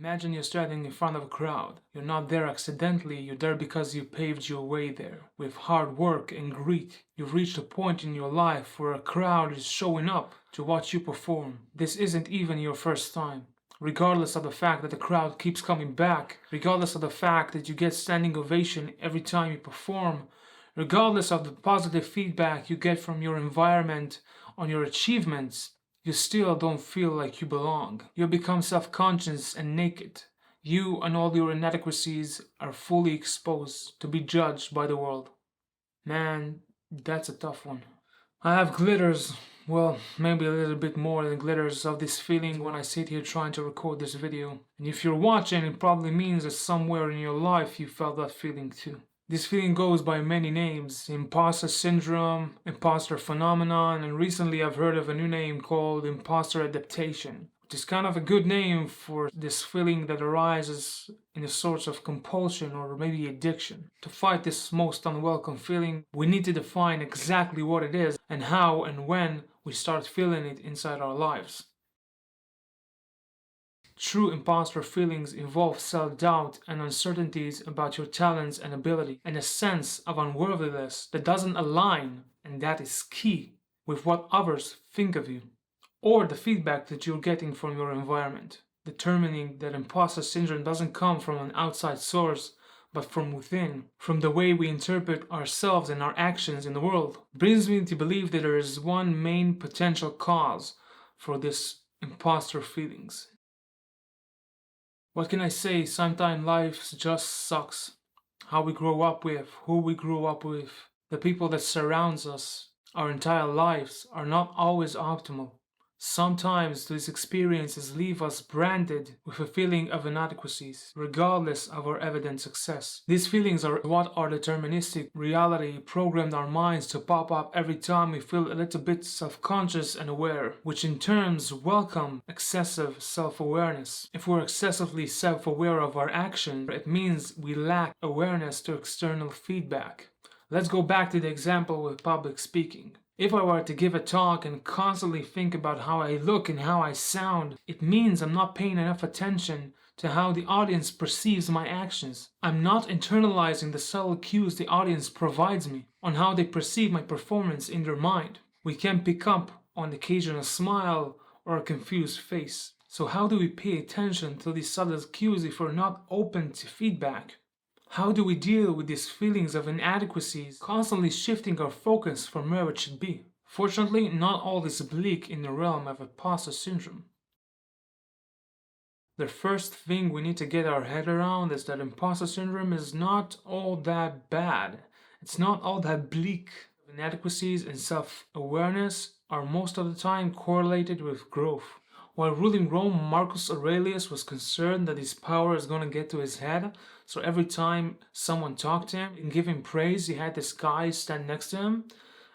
Imagine you're standing in front of a crowd. You're not there accidentally, you're there because you paved your way there. With hard work and grit, you've reached a point in your life where a crowd is showing up to watch you perform. This isn't even your first time. Regardless of the fact that the crowd keeps coming back, regardless of the fact that you get standing ovation every time you perform, regardless of the positive feedback you get from your environment on your achievements, you still don't feel like you belong. You become self-conscious and naked. You and all your inadequacies are fully exposed to be judged by the world. Man, that's a tough one. I have glitters, well, maybe a little bit more than glitters of this feeling when I sit here trying to record this video. And if you're watching, it probably means that somewhere in your life you felt that feeling too. This feeling goes by many names: imposter syndrome, imposter phenomenon, and recently I've heard of a new name called imposter adaptation, which is kind of a good name for this feeling that arises in a sort of compulsion or maybe addiction. To fight this most unwelcome feeling, we need to define exactly what it is and how and when we start feeling it inside our lives. True imposter feelings involve self-doubt and uncertainties about your talents and ability, and a sense of unworthiness that doesn't align, and that is key, with what others think of you, or the feedback that you're getting from your environment. Determining that imposter syndrome doesn't come from an outside source, but from within, from the way we interpret ourselves and our actions in the world, brings me to believe that there is one main potential cause for this imposter feelings. What can I say? Sometimes life just sucks. How we grow up with, who we grew up with, the people that surrounds us, our entire lives are not always optimal. Sometimes these experiences leave us branded with a feeling of inadequacies, regardless of our evident success. These feelings are what our deterministic reality programmed our minds to pop up every time we feel a little bit self-conscious and aware, which in turns welcome excessive self-awareness. If we're excessively self-aware of our action, it means we lack awareness to external feedback. Let's go back to the example with public speaking. If I were to give a talk and constantly think about how I look and how I sound, it means I'm not paying enough attention to how the audience perceives my actions. I'm not internalizing the subtle cues the audience provides me on how they perceive my performance in their mind. We can pick up on the occasional smile or a confused face. So how do we pay attention to these subtle cues if we're not open to feedback? How do we deal with these feelings of inadequacies, constantly shifting our focus from where it should be? Fortunately, not all is bleak in the realm of imposter syndrome. The first thing we need to get our head around is that imposter syndrome is not all that bad. It's not all that bleak. Inadequacies and self-awareness are most of the time correlated with growth. While ruling Rome, Marcus Aurelius was concerned that his power is going to get to his head, so every time someone talked to him and gave him praise, he had this guy stand next to him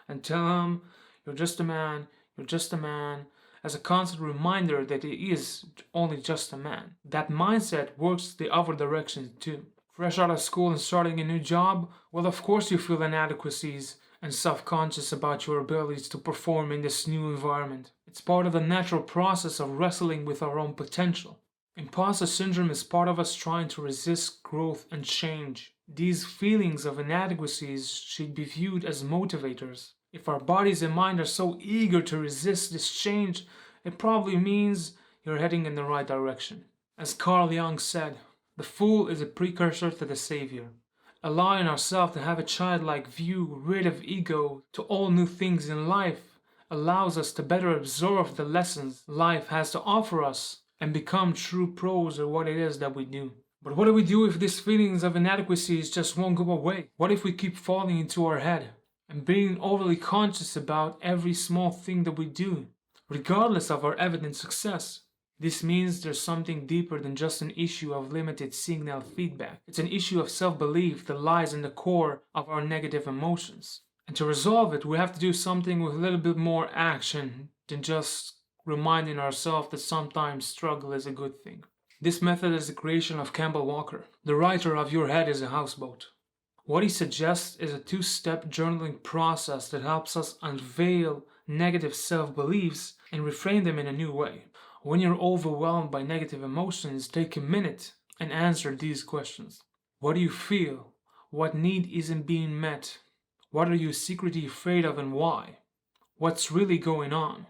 and tell him, "You're just a man, you're just a man," as a constant reminder that he is only just a man. That mindset works the other direction too. Fresh out of school and starting a new job, well, of course you feel inadequacies and self-conscious about your abilities to perform in this new environment. It's part of the natural process of wrestling with our own potential. Imposter syndrome is part of us trying to resist growth and change. These feelings of inadequacies should be viewed as motivators. If our bodies and mind are so eager to resist this change, it probably means you're heading in the right direction. As Carl Jung said, the fool is a precursor to the savior. Allowing ourselves to have a childlike view, rid of ego, to all new things in life, allows us to better absorb the lessons life has to offer us and become true pros at what it is that we do. But what do we do if these feelings of inadequacies just won't go away? What if we keep falling into our head and being overly conscious about every small thing that we do, regardless of our evident success? This means there's something deeper than just an issue of limited signal feedback. It's an issue of self-belief that lies in the core of our negative emotions. And to resolve it, we have to do something with a little bit more action than just reminding ourselves that sometimes struggle is a good thing. This method is the creation of Campbell Walker, the writer of Your Head is a Houseboat. What he suggests is a two-step journaling process that helps us unveil negative self-beliefs and reframe them in a new way. When you're overwhelmed by negative emotions, take a minute and answer these questions. What do you feel? What need isn't being met? What are you secretly afraid of and why? What's really going on?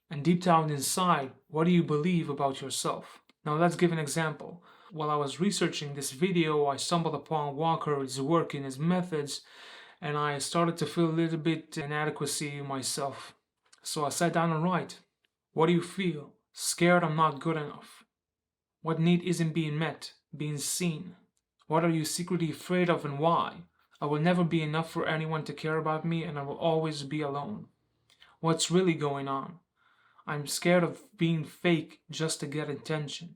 And deep down inside, what do you believe about yourself? Now let's give an example. While I was researching this video, I stumbled upon Walker's work in his methods, and I started to feel a little bit inadequacy myself. So I sat down and write. What do you feel? Scared I'm not good enough. What need isn't being met, being seen? What are you secretly afraid of and why? I will never be enough for anyone to care about me, and I will always be alone. What's really going on? I'm scared of being fake just to get attention.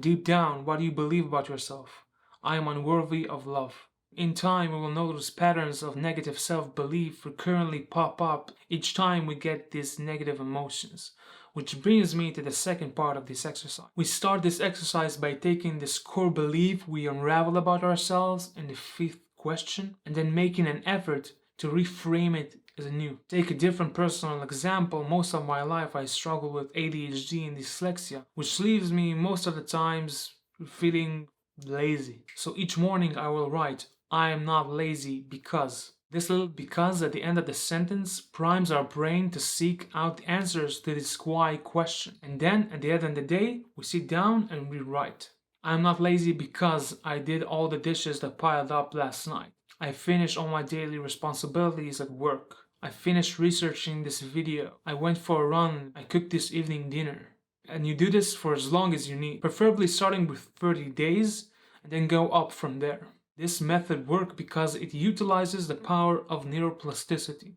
Deep down, what do you believe about yourself? I am unworthy of love. In time, we will notice patterns of negative self-belief recurrently pop up each time we get these negative emotions. Which brings me to the second part of this exercise. We start this exercise by taking this core belief we unravel about ourselves in the fifth question, and then making an effort to reframe it as new. Take a different personal example. Most of my life I struggle with ADHD and dyslexia, which leaves me most of the times feeling lazy. So each morning I will write, I am not lazy because. This little because at the end of the sentence primes our brain to seek out the answers to this why question. And then at the end of the day, we sit down and we write. I am not lazy because I did all the dishes that piled up last night. I finished all my daily responsibilities at work. I finished researching this video. I went for a run. I cooked this evening dinner. And you do this for as long as you need, preferably starting with 30 days and then go up from there. This method works because it utilizes the power of neuroplasticity.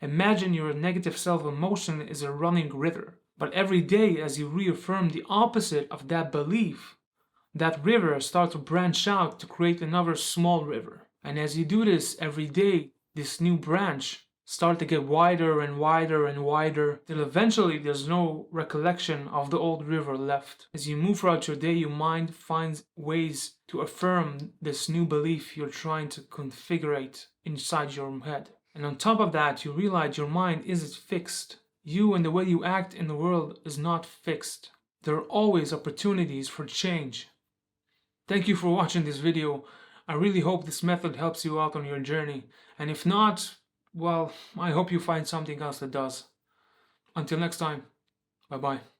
Imagine your negative self-emotion is a running river, but every day as you reaffirm the opposite of that belief, that river starts to branch out to create another small river. And as you do this every day, this new branch starts to get wider and wider and wider, till eventually there's no recollection of the old river left. As you move throughout your day, your mind finds ways to affirm this new belief you're trying to configure inside your head. And on top of that, you realize your mind isn't fixed. You and the way you act in the world is not fixed. There are always opportunities for change. Thank you for watching this video. I really hope this method helps you out on your journey. And if not, well, I hope you find something else that does. Until next time, bye-bye.